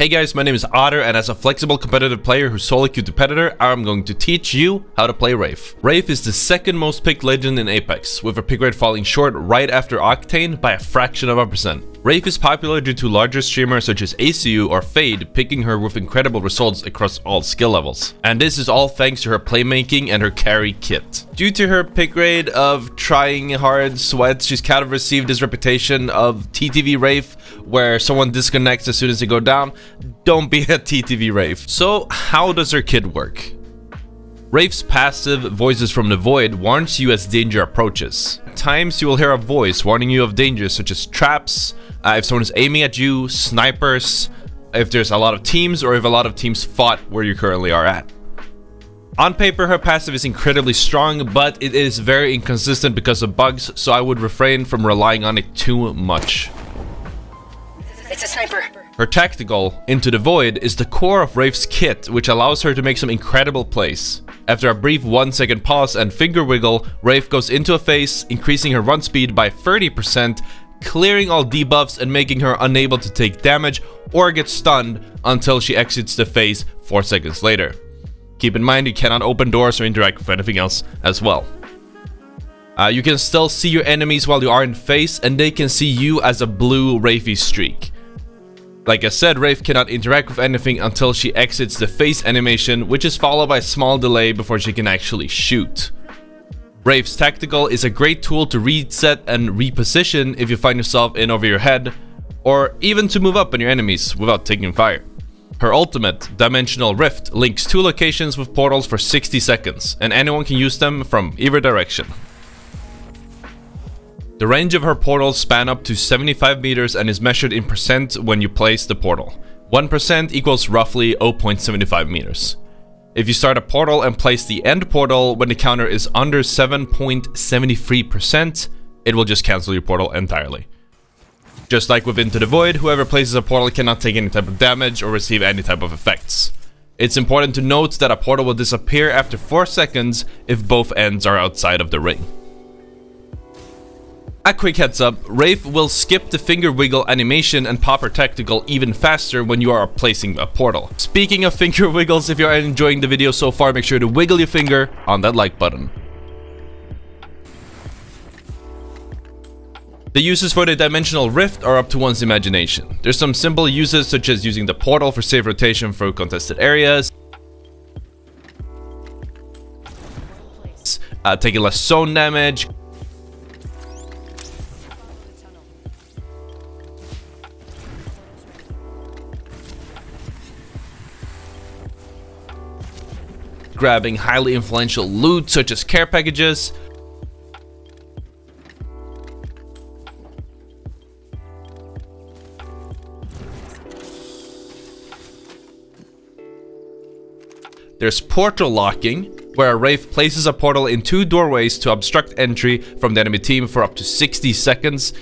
Hey guys, my name is Otter, and as a flexible competitive player who's solo queued competitor, I'm going to teach you how to play Wraith. Wraith is the second most picked legend in Apex, with her pick rate falling short right after Octane by a fraction of a percent. Wraith is popular due to larger streamers such as ACU or Fade picking her with incredible results across all skill levels. And this is all thanks to her playmaking and her carry kit. Due to her pick rate of trying hard sweats, she's kind of received this reputation of TTV Wraith, where someone disconnects as soon as they go down. Don't be a TTV Wraith. So how does her kit work? Wraith's passive, Voices from the Void, warns you as danger approaches. At times you will hear a voice warning you of dangers such as traps, if someone is aiming at you, snipers, if there's a lot of teams, or if a lot of teams fought where you currently are at. On paper, her passive is incredibly strong, but it is very inconsistent because of bugs, so I would refrain from relying on it too much. It's a sniper. Her tactical, Into the Void, is the core of Wraith's kit, which allows her to make some incredible plays. After a brief 1-second pause and finger wiggle, Wraith goes into a phase, increasing her run speed by 30%, clearing all debuffs and making her unable to take damage or get stunned until she exits the phase 4 seconds later. Keep in mind you cannot open doors or interact with anything else as well. You can still see your enemies while you are in phase, and they can see you as a blue Wraithy streak. Like I said, Wraith cannot interact with anything until she exits the phase animation, which is followed by a small delay before she can actually shoot. Wraith's tactical is a great tool to reset and reposition if you find yourself in over your head, or even to move up on your enemies without taking fire. Her ultimate, Dimensional Rift, links 2 locations with portals for 60 seconds, and anyone can use them from either direction. The range of her portals span up to 75 meters and is measured in percent when you place the portal. 1% equals roughly 0.75 meters. If you start a portal and place the end portal when the counter is under 7.73%, it will just cancel your portal entirely. Just like with Into the Void, whoever places a portal cannot take any type of damage or receive any type of effects. It's important to note that a portal will disappear after 4 seconds if both ends are outside of the ring. A quick heads up, Wraith will skip the finger wiggle animation and pop her tactical even faster when you are placing a portal. Speaking of finger wiggles, if you are enjoying the video so far, make sure to wiggle your finger on that like button. The uses for the Dimensional Rift are up to one's imagination. There's some simple uses such as using the portal for safe rotation through contested areas, taking less zone damage, grabbing highly influential loot such as care packages, there's portal locking, where a Wraith places a portal in 2 doorways to obstruct entry from the enemy team for up to 60 seconds.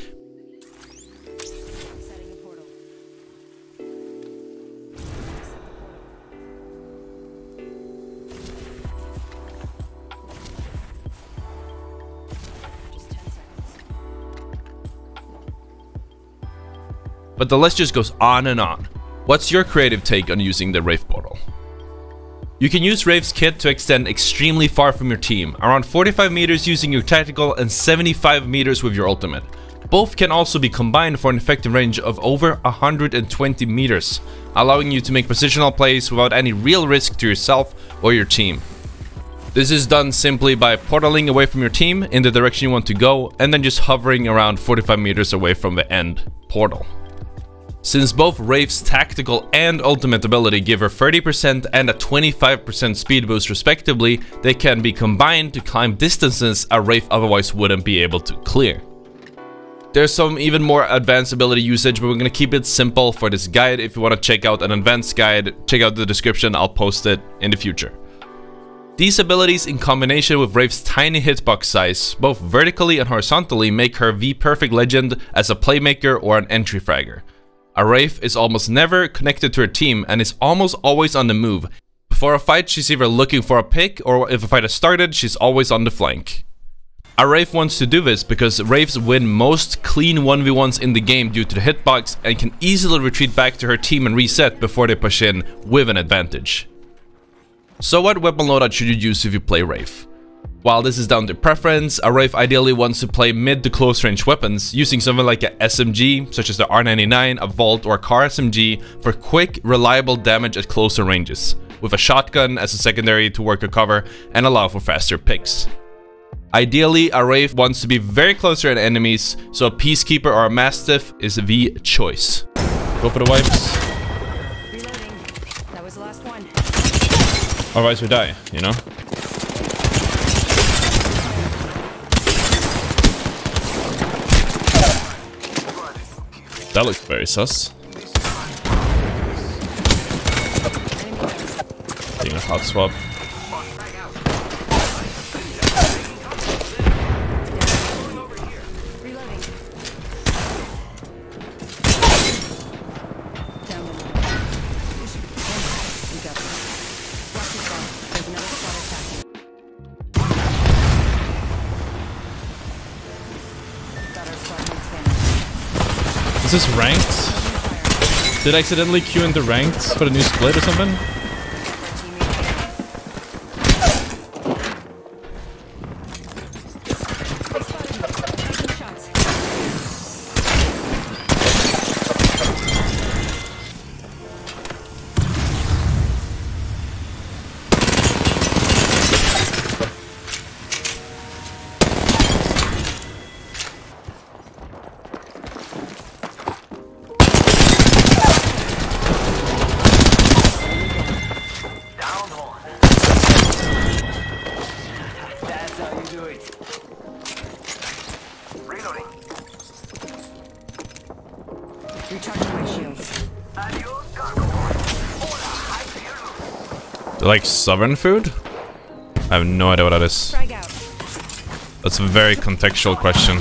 But the list just goes on and on. What's your creative take on using the Wraith portal? You can use Wraith's kit to extend extremely far from your team, around 45 meters using your tactical and 75 meters with your ultimate. Both can also be combined for an effective range of over 120 meters, allowing you to make positional plays without any real risk to yourself or your team. This is done simply by portaling away from your team in the direction you want to go, and then just hovering around 45 meters away from the end portal. Since both Wraith's tactical and ultimate ability give her 30% and a 25% speed boost respectively, they can be combined to climb distances a Wraith otherwise wouldn't be able to clear. There's some even more advanced ability usage, but we're gonna keep it simple for this guide. If you want to check out an advanced guide, check out the description, I'll post it in the future. These abilities in combination with Wraith's tiny hitbox size, both vertically and horizontally, make her the perfect legend as a playmaker or an entry fragger. A Wraith is almost never connected to her team and is almost always on the move. Before a fight, she's either looking for a pick, or if a fight has started, she's always on the flank. A Wraith wants to do this because Wraiths win most clean 1v1s in the game due to the hitbox and can easily retreat back to her team and reset before they push in with an advantage. So what weapon loadout should you use if you play Wraith? While this is down to preference, a Wraith ideally wants to play mid to close range weapons, using something like a SMG, such as the R99, a Volt, or a car SMG for quick, reliable damage at closer ranges, with a shotgun as a secondary to work a cover and allow for faster picks. Ideally, a Wraith wants to be very close to enemies, so a Peacekeeper or a Mastiff is the choice. Go for the wipes. Reloading. That was the last one. Otherwise we die, you know? That looks very sus. Being a hot swap. Is this ranked? Did I accidentally queue into ranked for the new split or something? Recharging my shields. Like southern food? I have no idea what that is. That's a very contextual question.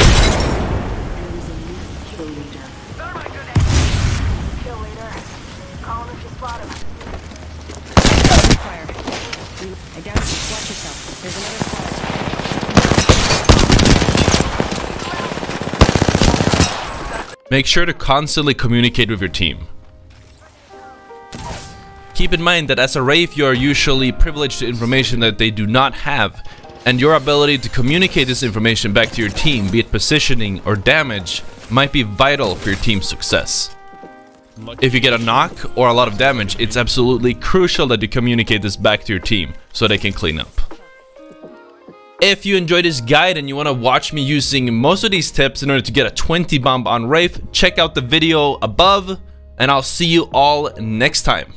Make sure to constantly communicate with your team. Keep in mind that as a Wraith, you are usually privileged to information that they do not have, and your ability to communicate this information back to your team, be it positioning or damage, might be vital for your team's success. If you get a knock or a lot of damage, it's absolutely crucial that you communicate this back to your team so they can clean up. If you enjoyed this guide and you want to watch me using most of these tips in order to get a 20 bomb on Wraith, check out the video above, and I'll see you all next time.